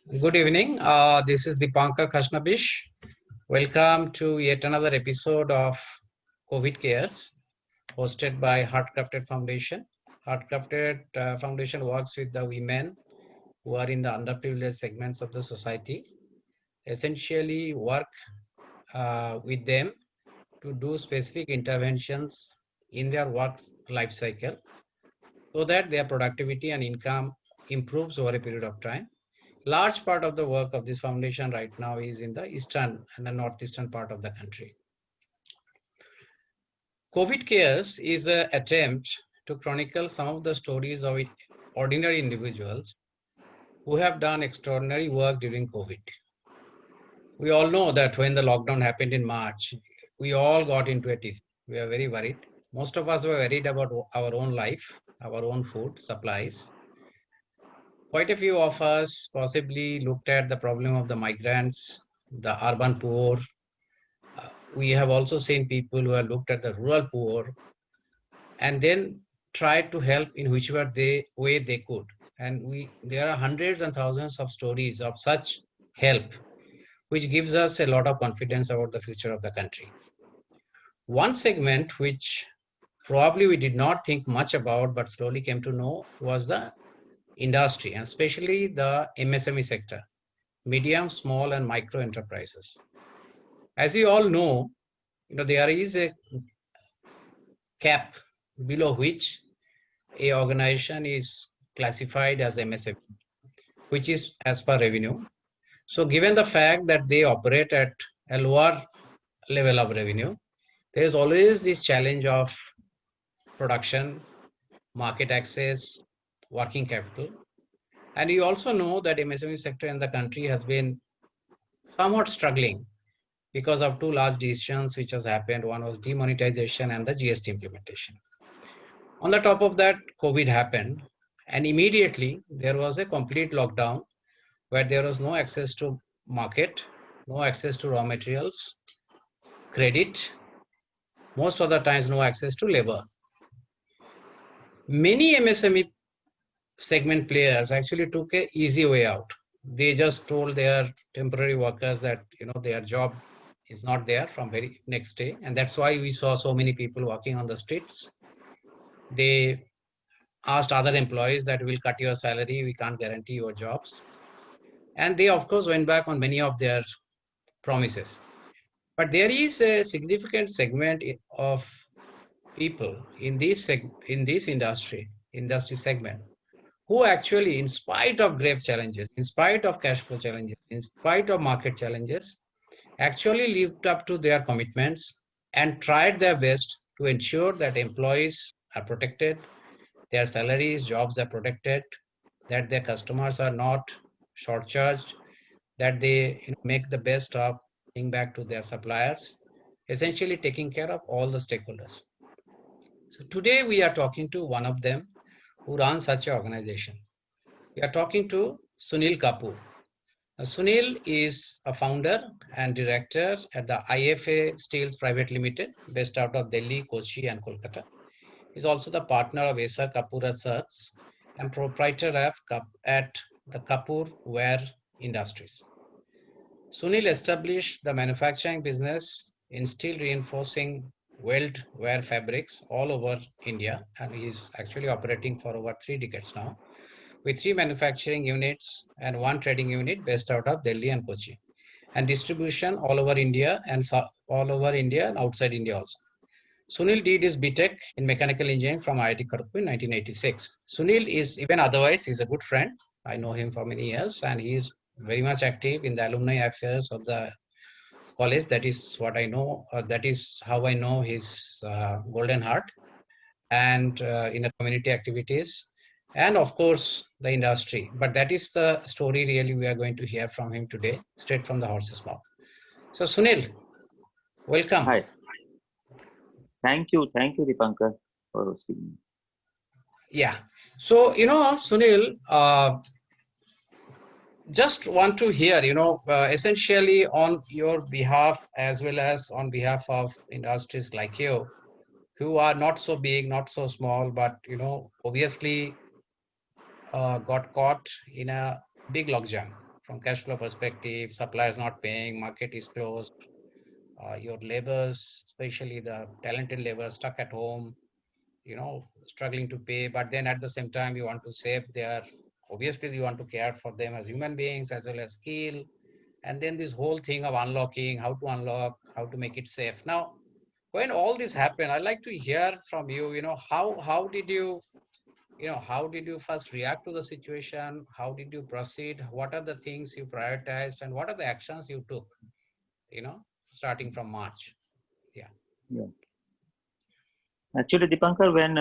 Good evening. This is Dipankar Khashnabish. Welcome to yet another episode of COVID Cares, hosted by Heartcrafted Foundation. Heartcrafted Foundation works with the women who are in the underprivileged segments of the society, essentially work with them to do specific interventions in their work life cycle so that their productivity and income improves over a period of time. Large part of the work of this foundation right now is in the eastern and the northeastern part of the country. COVID Cares is an attempt to chronicle some of the stories of ordinary individuals who have done extraordinary work during COVID. We all know that when the lockdown happened in March, we all got into a tease. We are very worried. Most of us were worried about our own life, our own food supplies. Quite a few of us possibly looked at the problem of the migrants, the urban poor. We have also seen people who have looked at the rural poor and then tried to help in whichever way they could. And there are hundreds and thousands of stories of such help, which gives us a lot of confidence about the future of the country. One segment which probably we did not think much about but slowly came to know was the industry, and especially the MSME sector, medium, small, and micro enterprises. As you all know, there is a cap below which a organization is classified as MSME, which is as per revenue. So given the fact that they operate at a lower level of revenue, there is always this challenge of production, market access, working capital. And you also know that MSME sector in the country has been somewhat struggling because of two large decisions which has happened. One was demonetization and the GST implementation. On the top of that, COVID happened, and immediately there was a complete lockdown where there was no access to market, no access to raw materials, credit, most of the times no access to labor. Many MSME segment players actually took a easy way out. They just told their temporary workers that their job is not there from very next day, and that's why we saw so many people walking on the streets. They asked other employees that we'll cut your salary, we can't guarantee your jobs. And they, of course, went back on many of their promises. But there is a significant segment of people in this industry segment, who actually, in spite of grave challenges, in spite of cash flow challenges, in spite of market challenges, actually lived up to their commitments and tried their best to ensure that employees are protected, their salaries, jobs are protected, that their customers are not short-charged, that they make the best of paying back to their suppliers, essentially taking care of all the stakeholders. So today we are talking to one of them who runs such an organization. We are talking to Sunil Kapoor. Sunil is a founder and director at the IFA Steels Private Limited, based out of Delhi, Kochi, and Kolkata. He's also the partner of Esa Kapoor Assets and proprietor at the Kapoor Ware Industries. Sunil established the manufacturing business in steel reinforcing weld ware fabrics all over India, and he's actually operating for over 3 decades now, with 3 manufacturing units and 1 trading unit based out of Delhi and Kochi, and distribution all over India and outside India also. Sunil did his BTech in mechanical engineering from IIT Kharagpur in 1986. Sunil is, even otherwise, he's a good friend. I know him for many years, and he's very much active in the alumni affairs of the college. That is what I know. That is how I know his golden heart, and in the community activities, and of course the industry. But that is the story really we are going to hear from him today, straight from the horse's mouth. So Sunil, welcome. Hi, thank you, Dipankar, for hosting me. Yeah. So Sunil, just want to hear, essentially on your behalf as well as on behalf of industries like you, who are not so big, not so small, but obviously got caught in a big logjam. from cash flow perspective, suppliers not paying, market is closed, your laborers, especially the talented labor, stuck at home, struggling to pay. But then at the same time, you want to save their, obviously, you want to care for them as human beings as well as skill. And then this whole thing of unlocking, how to unlock, how to make it safe. Now, when all this happened, I'd like to hear from you, how did you first react to the situation? How did you proceed? What are the things you prioritized and what are the actions you took, starting from March? Yeah. Yeah. Actually, Dipankar, when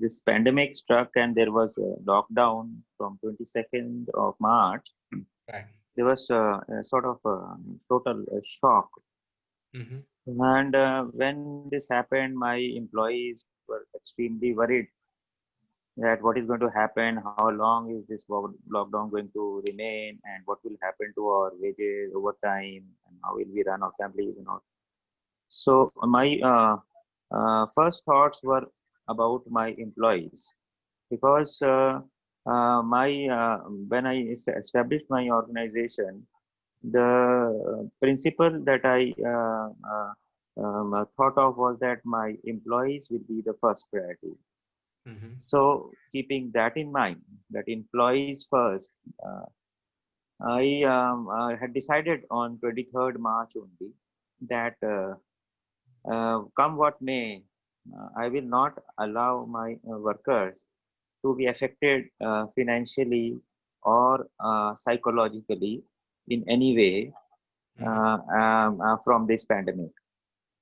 this pandemic struck and there was a lockdown from 22nd of March, Right. there was a sort of total shock. Mm-hmm. And when this happened, my employees were extremely worried that what is going to happen, how long is this lockdown going to remain, and what will happen to our wages over time, and how will we run our families and all. So my first thoughts were about my employees because my when I established my organization, the principle that I thought of was that my employees will be the first priority. Mm-hmm. So keeping that in mind, that employees first, I had decided on 23rd March only that come what may, I will not allow my workers to be affected financially or psychologically in any way Mm-hmm. from this pandemic.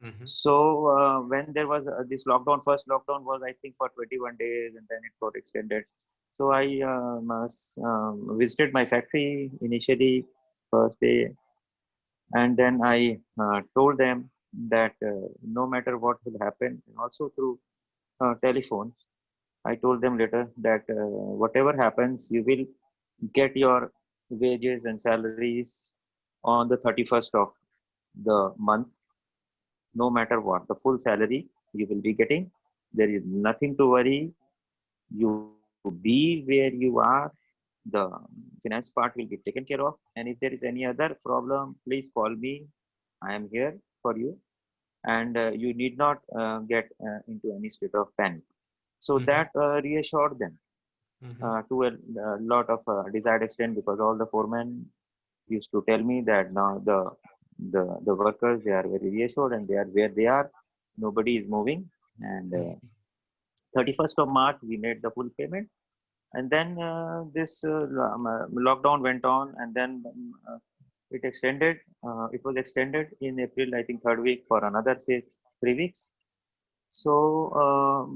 Mm-hmm. So when there was this lockdown, first lockdown was I think for 21 days, and then it got extended. So I visited my factory initially first day, and then I told them that no matter what will happen, and also through telephones, I told them later that whatever happens, you will get your wages and salaries on the 31st of the month, no matter what. The full salary you will be getting. There is nothing to worry. You be where you are. The finance part will be taken care of. And if there is any other problem, please call me. I am here for you. And you need not get into any state of panic. So Mm-hmm. that reassured them Mm-hmm. to a lot of desired extent, because all the foremen used to tell me that now the workers, they are very reassured and they are where they are. Nobody is moving. And 31st of March, we made the full payment. And then this lockdown went on, and then it extended. It was extended in April, I think, third week for another say 3 weeks. So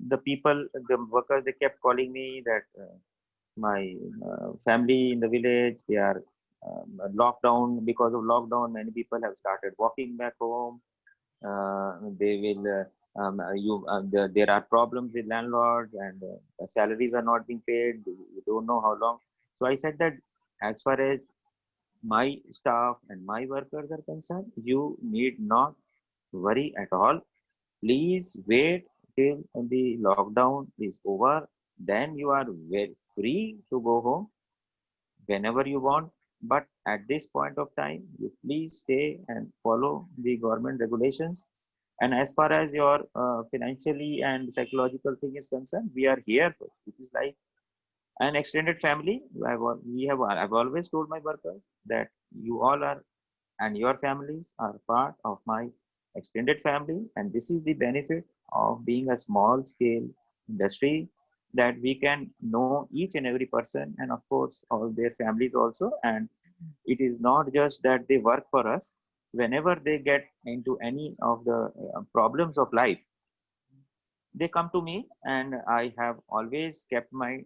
the people, the workers, they kept calling me that my family in the village, they are locked down. Because of lockdown, many people have started walking back home. They will there are problems with landlords, and the salaries are not being paid. You don't know how long. So I said that as far as my staff and my workers are concerned, you need not worry at all. Please wait till the lockdown is over. Then you are very free to go home whenever you want. But at this point of time, you please stay and follow the government regulations. And as far as your financially and psychological thing is concerned, we are here. It is like an extended family. I've always told my workers that you all are and your families are part of my extended family. And this is the benefit of being a small scale industry, that we can know each and every person, and of course all their families also. And it is not just that they work for us. Whenever they get into any of the problems of life, they come to me, and I have always kept my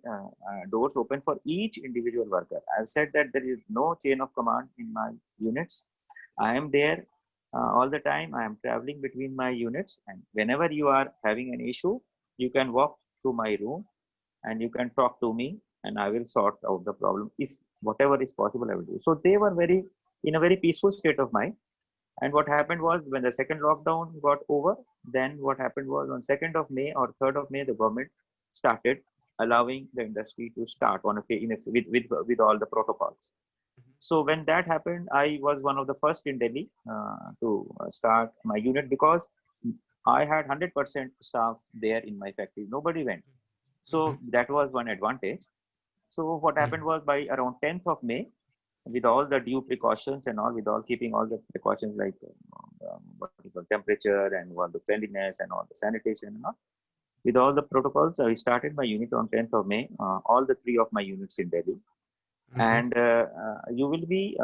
doors open for each individual worker. I've said that there is no chain of command in my units. I am there all the time. I am traveling between my units, and whenever you are having an issue, you can walk to my room and you can talk to me, and I will sort out the problem. If whatever is possible, I will do. So they were very in a very peaceful state of mind. And what happened was, when the second lockdown got over, then what happened was, on 2nd of May or 3rd of May, the government started allowing the industry to start on with all the protocols. So when that happened, I was one of the first in Delhi to start my unit because I had 100% staff there in my factory. Nobody went. So Mhm. that was one advantage. So what happened Mhm. was by around 10th of May, with all the due precautions and all, with all keeping all the precautions like what you call temperature and all the cleanliness and all the sanitation and all, with all the protocols, I started my unit on 10th of May. All the three of my units in Delhi, Mhm. and you will be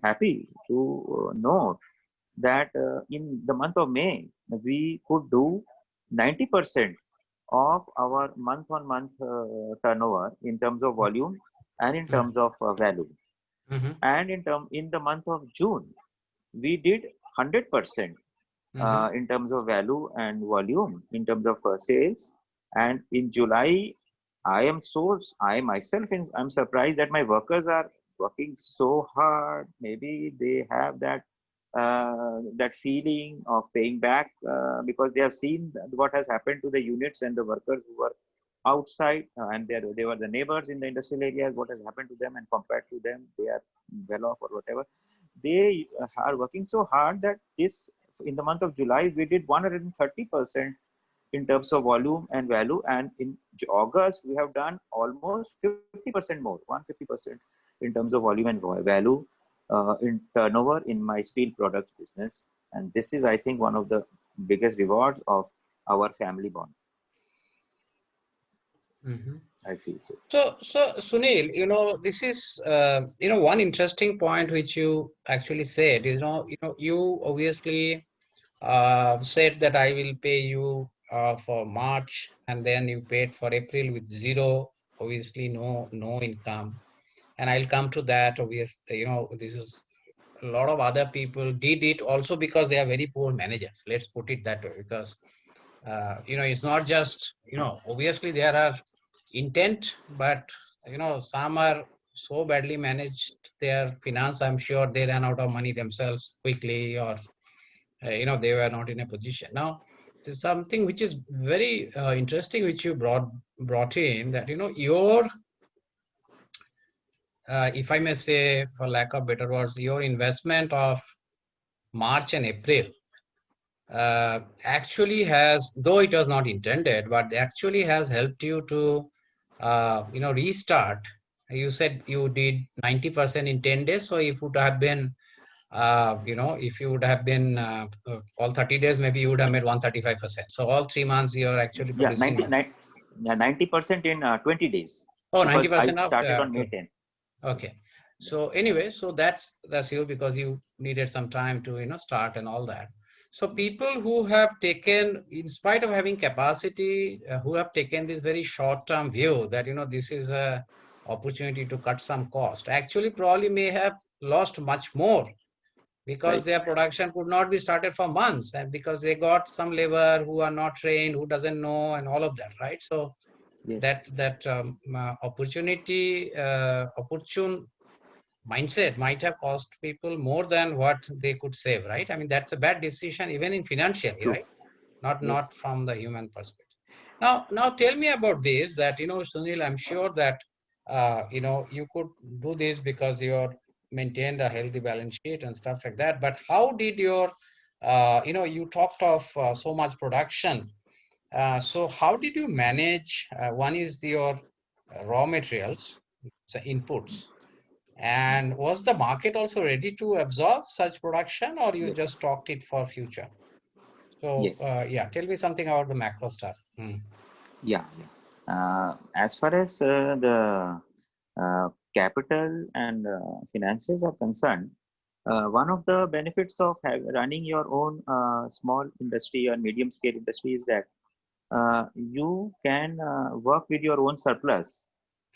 happy to note that in the month of May, we could do 90% of our month on month turnover in terms of volume and in Mhm. terms of value. Mhm. And in the month of June, we did 100% Mhm. in terms of value and volume in terms of sales. And in July, I myself, I'm surprised that my workers are working so hard. Maybe they have that feeling of paying back because they have seen what has happened to the units and the workers who were outside, and they were the neighbors in the industrial areas. What has happened to them, and compared to them, they are well off or whatever. They are working so hard that this in the month of July we did 130% in terms of volume and value, and in August we have done almost 50% more, 150% in terms of volume and value in turnover in my steel products business. And this is, I think, one of the biggest rewards of our family bond. Mhm. I feel so. So Sunil, this is one interesting point which you actually said. You obviously said that I will pay you for March, and then you paid for April with zero, obviously no income. And I'll come to that. Obviously, this is a lot of other people did it also because they are very poor managers. Let's put it that way, because it's not just, obviously there are intent, but some are so badly managed their finance. I'm sure they ran out of money themselves quickly, or they were not in a position. Now, there's something which is very interesting, which you brought in, that your if I may say, for lack of better words, your investment of March and April actually has, though it was not intended, but actually has helped you to restart. You said you did 90% in 10 days, so if it would have been if you would have been all 30 days, maybe you would have made 135%. So all 3 months you are actually Yeah, producing much. yeah, 90% in 20 days Oh, because I 90% of started on May 10th. okay. So anyway, so that's you, because you needed some time to start and all that. So people who have taken, in spite of having capacity, who have taken this very short-term view that this is a opportunity to cut some cost, actually probably may have lost much more, because Right. their production could not be started for months, and because they got some labor who are not trained, who doesn't know, and all of that, right? So Yes. that opportune mindset might have cost people more than what they could save, right? I mean, that's a bad decision even in financially, True. right? Not Yes. from the human perspective. Now tell me about this, that Sunil, I'm sure that you could do this because you're maintained a healthy balance sheet and stuff like that. But how did your you talked of so much production, so how did you manage, one is your raw materials, so inputs, and was the market also ready to absorb such production, or you just Yes. stocked it for future? So Yes. yeah, tell me something about the macro stuff. Yeah. Yeah. As far as the capital and finances are concerned, one of the benefits of running your own small industry or medium scale industry is that you can work with your own surplus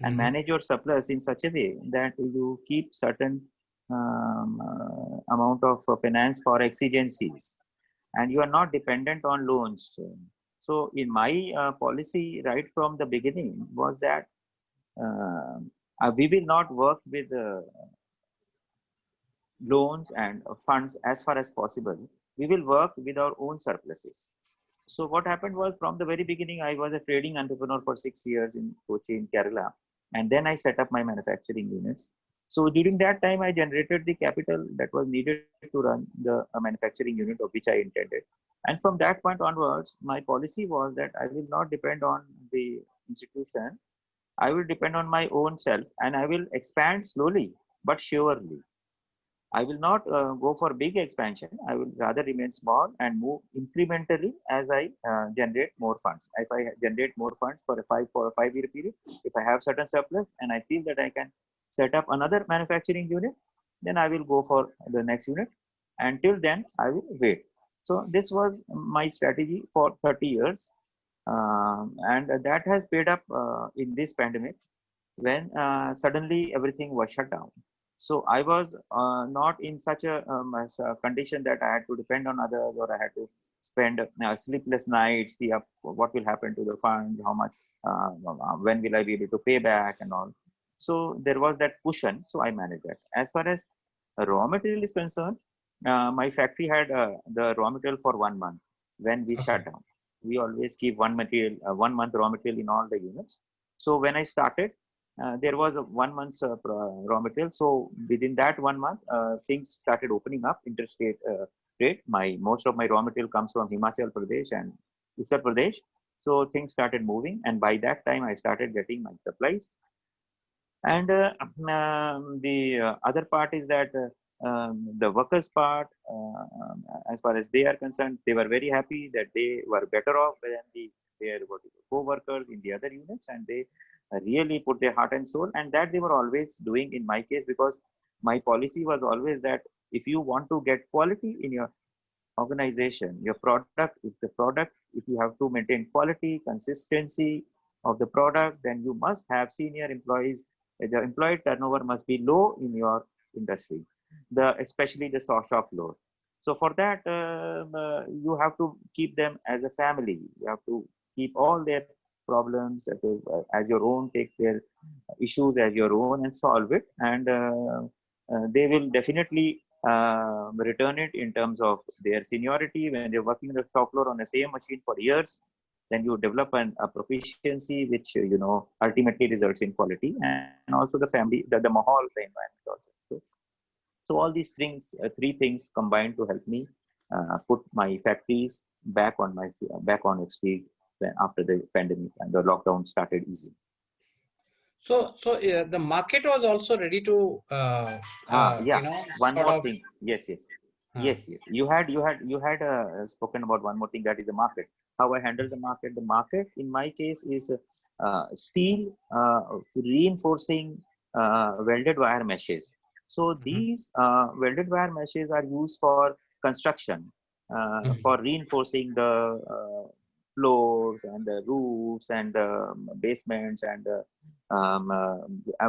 and Mm-hmm. manage your surplus in such a way that you keep certain amount of finance for exigencies, and you are not dependent on loans. So in my policy right from the beginning was that uh, we will not work with loans and funds as far as possible. We will work with our own surpluses. So what happened was from the very beginning, I was a trading entrepreneur for 6 years in Kochi in Kerala. And then I set up my manufacturing units. So during that time, I generated the capital that was needed to run the manufacturing unit of which I intended. And from that point onwards, my policy was that I will not depend on the institution. I will depend on my own self, and I will expand slowly but surely. I will not go for big expansion. I will rather remain small and move incrementally as I generate more funds. If I generate more funds for a 5 year period, if I have certain surplus and I feel that I can set up another manufacturing unit, then I will go for the next unit. Until then, I will wait. So this was my strategy for 30 years, and that has paid up in this pandemic when suddenly everything was shut down. So I was not in such a condition that I had to depend on others, or I had to spend sleepless nights. What will happen to the fund? How much? When will I be able to pay back and all? So there was that cushion. So I managed that. As far as raw material is concerned, my factory had the raw material for 1 month when we Okay. shut down. We always keep 1 month raw material in all the units. So when I started, there was a 1 month's raw material. So within that 1 month, things started opening up interstate trade. Most of my raw material comes from Himachal Pradesh and Uttar Pradesh. So things started moving, and by that time, I started getting my supplies. And the other part is that the workers part, as far as they are concerned, they were very happy that they were better off than their co-workers in the other units, and they really put their heart and soul, and that they were always doing in my case, because my policy was always that if you want to get quality in your organization, your product, if you have to maintain quality, consistency of the product, then you must have senior employees. The employee turnover must be low in your industry, especially the shop floor. So for that, you have to keep them as a family. You have to keep all their problems as your own, take their issues as your own and solve it. And they will definitely return it in terms of their seniority. When they're working the shop floor on the same machine for years, then you develop a proficiency which ultimately results in quality, and also the family, the mahal, the environment also. So all these things, three things combined to help me put my factories back on its feet after the pandemic and the lockdown started easing. So the market was also ready to, Yeah. One sort more of. thing. Yes, yes, Uh, yes, yes. You had spoken about one more thing, that is the market. How I handle the market. The market in my case is steel reinforcing welded wire meshes. So mhm, these welded wire meshes are used for construction, mhm. for reinforcing the floors and the roofs and the basements and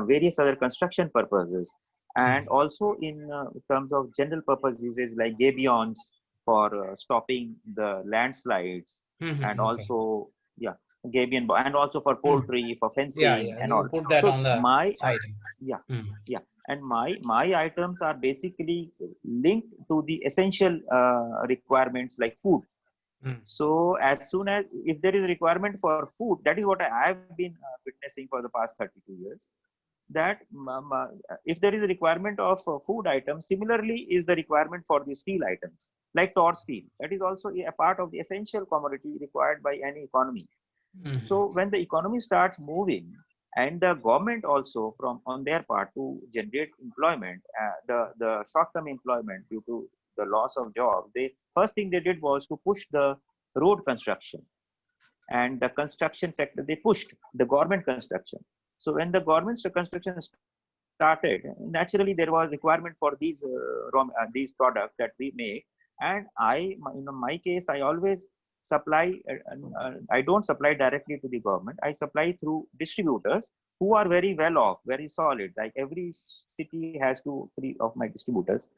various other construction purposes, and Mhm. also in terms of general purpose uses like gabions for stopping the landslides, and Mhm. Okay. also yeah, gabion, and also for Mm. poultry, for Yeah, fencing yeah. and You all. put that So on the my side. yeah, Mm. yeah, and my items are basically linked to the essential requirements like food. Mm. So as soon as if there is a requirement for food, that is what I have been witnessing for the past 32 years. That if there is a requirement of food items, similarly is the requirement for the steel items like torch steel. That is also a part of the essential commodity required by any economy. Mhm. So when the economy starts moving, and the government also from on their part to generate employment, the short-term employment due to the loss of jobs, they first thing they did was to push the road construction, and the construction sector they pushed the government construction. So when the government construction started, naturally there was requirement for these products that we make. And in my case, I always supply. I don't supply directly to the government. I supply through distributors who are very well off, very solid. Like every city has 2 3 of my distributors,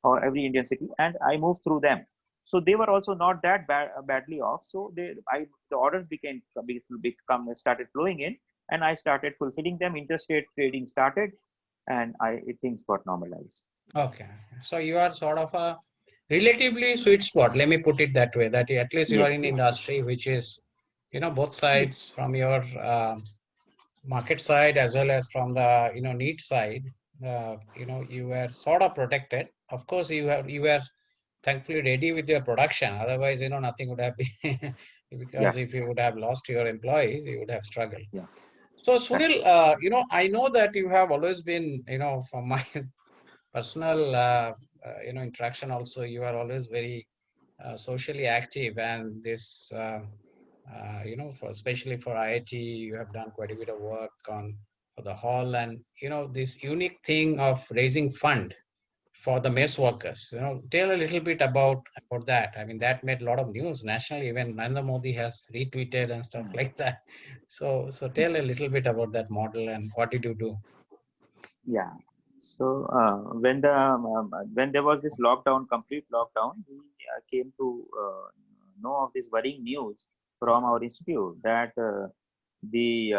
or every Indian city, and I move through them. So they were also not that badly off. So the orders become started flowing in, and I started fulfilling them. Interstate trading started, and things got normalized. Okay. So you are sort of a relatively sweet spot. Let me put it that way. That at least you are Yes, in yes, industry which is, both sides yes, from your market side as well as from the need side. you were sort of protected. Of course, you were thankfully ready with your production. Otherwise, nothing would have been Yeah, because if you would have lost your employees, you would have struggled. yeah, So correct. Sunil, I know that you have always been, from my personal, interaction also, you are always very socially active, and this, for especially for IIT, you have done quite a bit of work on for the hall, and this unique thing of raising fund for the mess workers. Tell a little bit about that. I mean, that made a lot of news nationally. Even Narendra Modi has retweeted and stuff Mm. like that. So tell a little bit about that model and what did you do? Yeah. So when there was this lockdown, complete lockdown, we came to know of this worrying news from our institute that the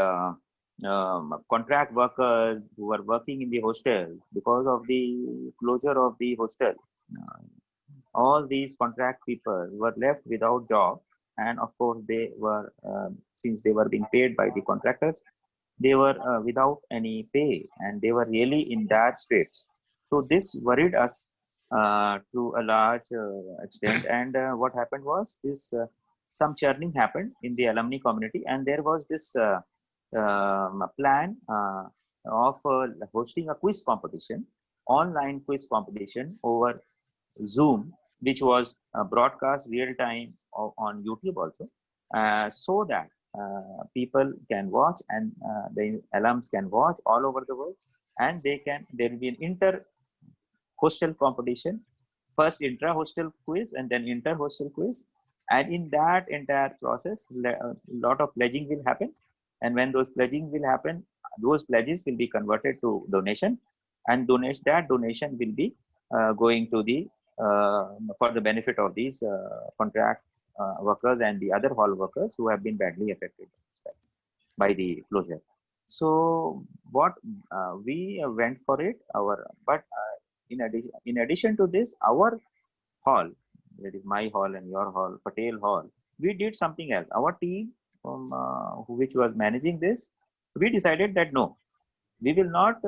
contract workers who were working in the hostels, because of the closure of the hostel, uh, all these contract people were left without job, and of course they were since they were being paid by the contractors, they were without any pay and they were really in dire straits. So this worried us to a large extent. And what happened was this: some churning happened in the alumni community, and there was this plan of hosting a quiz competition, online quiz competition over Zoom, which was broadcast real time on YouTube also, so that people can watch and the alums can watch all over the world, and there will be an inter hostel competition, first intra hostel quiz and then inter hostel quiz, and in that entire process, a lot of pledging will happen, and when those pledging will happen, those pledges will be converted to donation, and donation will be going to the for the benefit of these contract workers and the other hall workers who have been badly affected by the closure. So what we went for it, our but in addition to this, our hall, that is my hall and your hall, Patel Hall, we did something else. Our team, which was managing this, we decided that no, we will not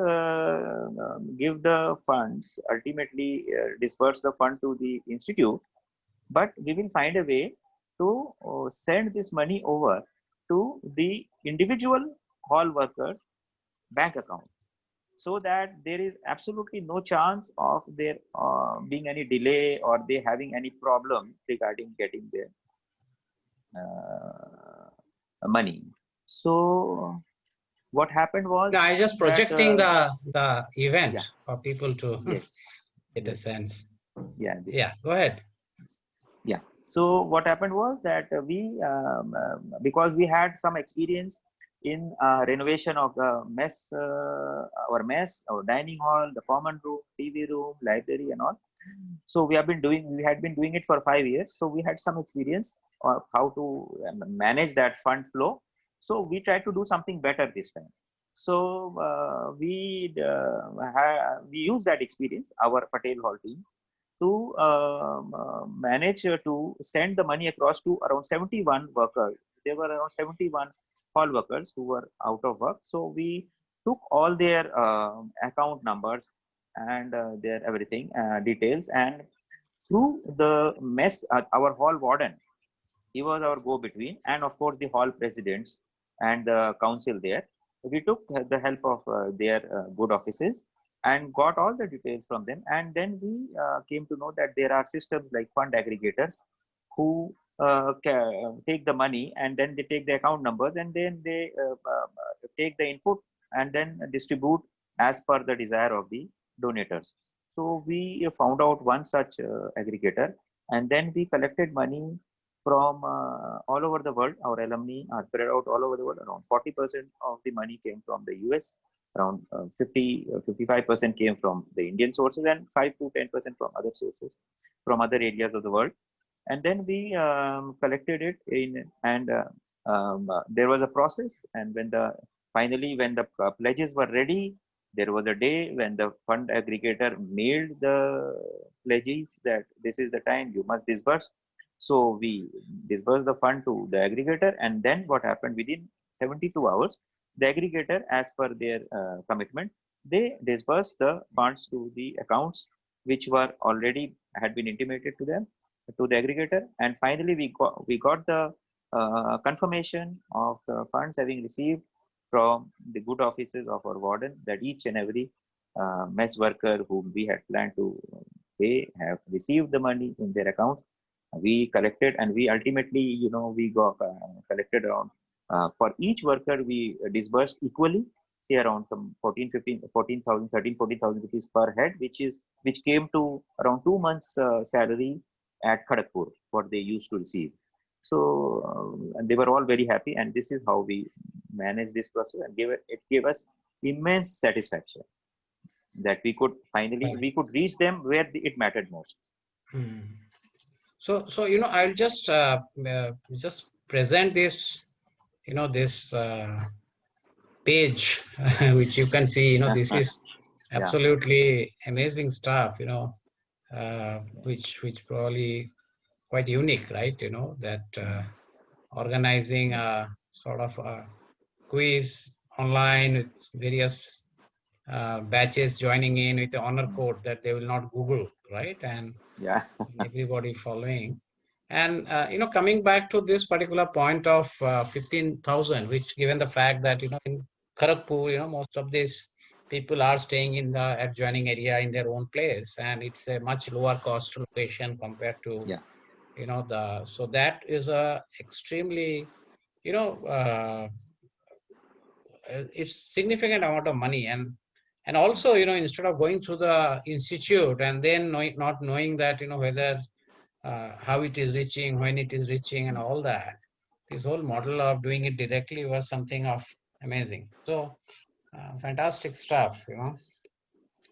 give the funds, ultimately disperse the fund to the institute, but we will find a way to send this money over to the individual hall workers bank account, so that there is absolutely no chance of there being any delay or they having any problem regarding getting their money. So what happened No, was I just that projecting the yeah, event for people to yes, get a yes, sense. yeah, this. Yeah, go ahead. Yeah. So what happened was that because we had some experience in renovation of the mess, our dining hall, the common room, TV room, library, and all. So we had been doing it for 5 years. So we had some experience of how to manage that fund flow. So we tried to do something better this time. So we used that experience, our Patel Hall team, to manage to send the money across to around 71 workers. There were around 71 hall workers who were out of work. So we took all their account numbers and their everything details, and through the mess, our hall warden, he was our go-between, and of course the hall presidents and the council there. We took the help of their good offices and got all the details from them. And then we came to know that there are systems like fund aggregators who take the money, and then they take the account numbers, and then they take the input and then distribute as per the desire of the donators. So we found out one such aggregator, and then we collected money from all over the world. Our alumni are spread out all over the world. Around 40% of the money came from the US, around 55% came from the Indian sources, and 5 to 10% from other sources, from other areas of the world. And then we collected it in, and there was a process. And when the pledges were ready, there was a day when the fund aggregator mailed the pledges that this is the time you must disburse. So we disbursed the fund to the aggregator, and then what happened, within 72 hours, the aggregator, as per their commitment, they disbursed the funds to the accounts which were already had been intimated to them, to the aggregator. And finally we got the confirmation of the funds having received from the good offices of our warden, that each and every mess worker whom we had planned to pay have received the money in their accounts. We collected, and we ultimately, we got collected around, for each worker we disbursed equally, say around some 14, 15, 14,000, 13, 14,000 rupees per head, which came to around 2 months salary at Kharagpur, what they used to receive. So and they were all very happy, and this is how we managed this process, and it gave us immense satisfaction that Right. we could reach them where it mattered most. Hmm. So I'll just present this, this page, which you can see. This is Yeah, absolutely amazing stuff. Which probably quite unique, right? That organizing a sort of a quiz online with various batches joining in with the honor code that they will not Google, right? And yeah. everybody following. And coming back to this particular point of 15,000, which given the fact that in Kharagpur, most of these people are staying in the adjoining area in their own place, and it's a much lower cost location compared to Yeah. the so that is a extremely you know it's significant amount of money. And also instead of going through the institute and then not knowing that whether how it is reaching, when it is reaching, and all that, this whole model of doing it directly was something of amazing. So fantastic stuff.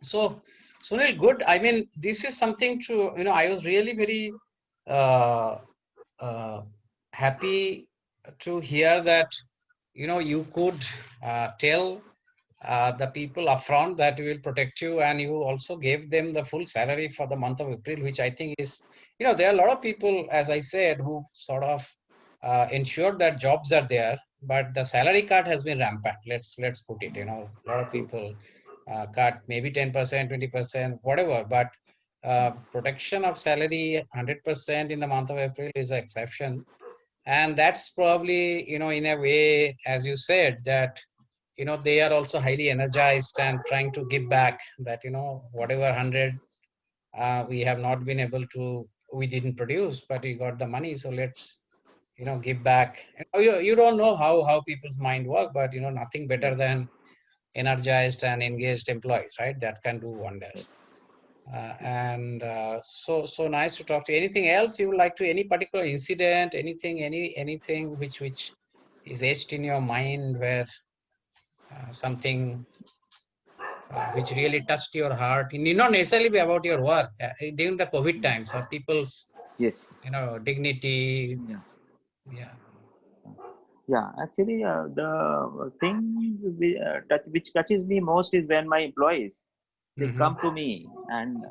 So Sunil, good. I mean, this is something to I was really very uh, uh, happy to hear that you could tell the people upfront that we will protect you, and you also gave them the full salary for the month of April, which I think is, there are a lot of people, as I said, who sort of ensured that jobs are there, but the salary cut has been rampant. Let's put it, a lot of True. people cut maybe 10%, 20%, whatever, but protection of salary 100% in the month of April is an exception. And that's probably, in a way, as you said, that they are also highly energized and trying to give back that whatever 100 we have not been able to, we didn't produce, but we got the money, so let's give back. You don't know how people's mind work, but nothing better Yeah. than energized and engaged employees, right? That can do Yes. wonders. And so nice to talk to you. Anything else you would like to, any particular incident, anything which is etched in your mind, where something which really touched your heart? It need not necessarily be about your work. During the COVID Mm. times, or people's, Yes. dignity. Yeah. Yeah. Yeah. Actually, the thing which touches me most is when my employees, they Hmm. come to me and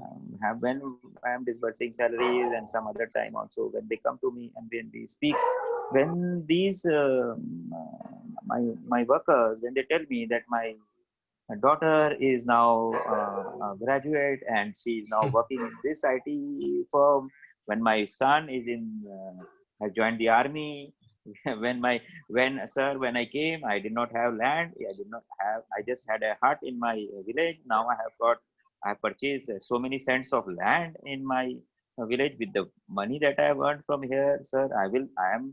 have when I am disbursing salaries, and some other time also when they come to me and when we speak, when these my workers, when they tell me that my daughter is now a graduate and she is now working in this IT firm. When my son is has joined the army. When I came, I did not have land. I did not have. I just had a hut in my village. Now I have purchased so many cents of land in my village with the money that I have earned from here, sir. I am.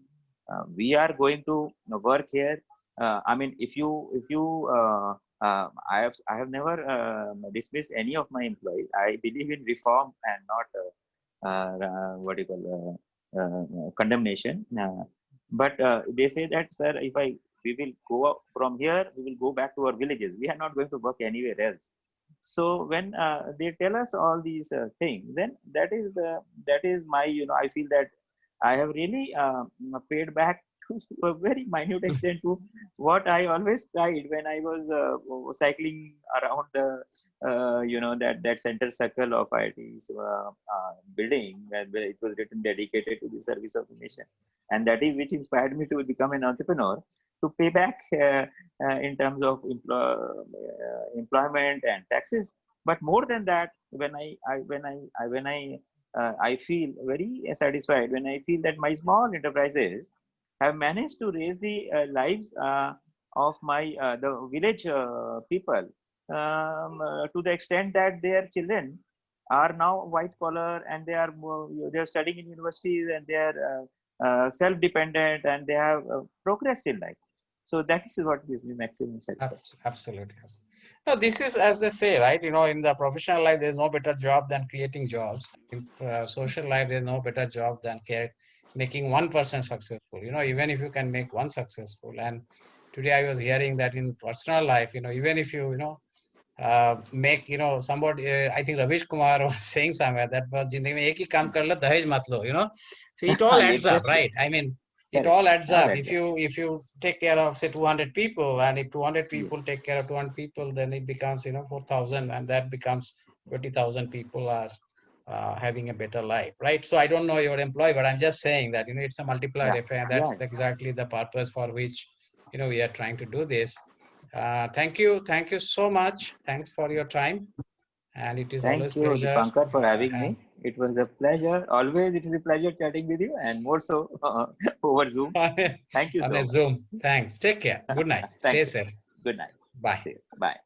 We are going to work here. I mean, if you I have never dismissed any of my employees. I believe in reform and not what do you call condemnation. But they say that, sir, if we will go up from here, we will go back to our villages. We are not going to work anywhere else. So when they tell us all these things, then that is my I feel that I have really paid back to a very minute extent to what I always tried when I was cycling around the that center circle of IIT's building, where it was written dedicated to the service of the nation, and that is which inspired me to become an entrepreneur, to pay back in terms of employment and taxes. But more than that, I feel very satisfied when I feel that my small enterprises have managed to raise the lives of my the village people, to the extent that their children are now white collar, and they are studying in universities, and they are self dependent, and they have progressed in life. So that is what gives me maximum satisfaction. Absolutely. No, this is as they say, right? In the professional life, there's no better job than creating jobs. In social life, there's no better job than making one person successful. Even if you can make one successful. And today I was hearing that in personal life, even if make somebody, I think Ravish Kumar was saying somewhere that जिंदगी में एक ही काम कर लो, दहेज मत लो, so it all adds up, Exactly. right? I mean, it Correct. all adds All up. right. If you take care of say 200 people, and if 200 people Yes. take care of 200 people, then it becomes 4,000, and that becomes 20,000 people are having a better life, right? So I don't know your employee, but I'm just saying that it's a multiplier Yeah. effect, and Yeah. that's exactly the purpose for which we are trying to do this. Thank you so much. Thanks for your time, and it is always Thank you, pleasure. Dipankar, for having And me. It was a pleasure. Always, it is a pleasure chatting with you, and more so over Zoom. Thank you on so a much. Zoom. Thanks. Take care. Good night. Stay Thank you. safe. Good night. Bye. See you. Bye.